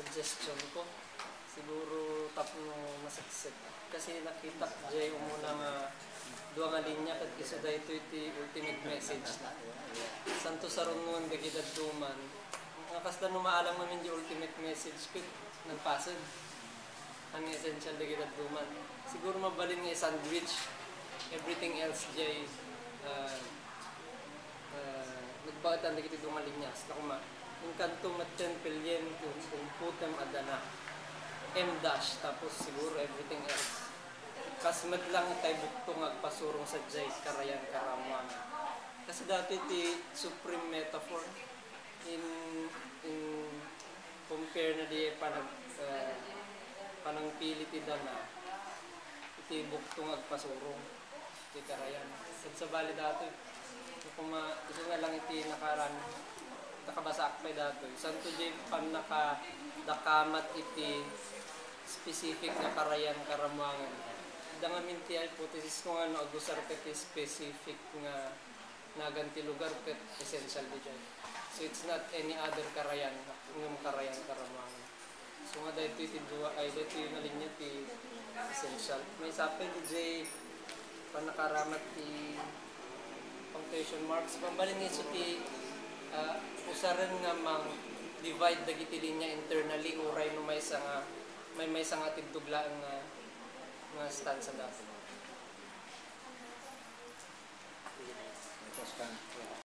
suggestion ko siguro tap no masaksit kasi nakita ko jay umuna nga duha nga linya kat iso dayto iti ultimate message na santo saron nun gagidad duman nga kasda no maalam namin di ultimate message ket nagpasad ang essential gagidad duman siguro mabalin nga sandwich everything else jay nagbatan dagiti duha nga linyas na kuma yung kanto matten pilyen kung putem adana M dash tapos siguro everything else kasmet lang tayo buktong agpasurong sa jay karayan karamwan kasi dati ti supreme metaphor in compare na di panang pili ti dana iti buktong agpasurong ti karayan sa bali dati kung iso nga lang iti nakaran nakabasak pa dato santo jay pan nakadakamat iti specific na karayan karamangan dangamin ti hypothesis ko nga no agusar ket specific nga naganti lugar ket essential di jay so it's not any other karayan yung karayan karamangan so nga dayto iti duwa ay dayto yung linya ti essential may sapay di jay pan nakaramat ti punctuation marks pambalin iso ti usaran nga mang divide dagiti linya internally uray no may nga tibduglaan nga stanza dapat.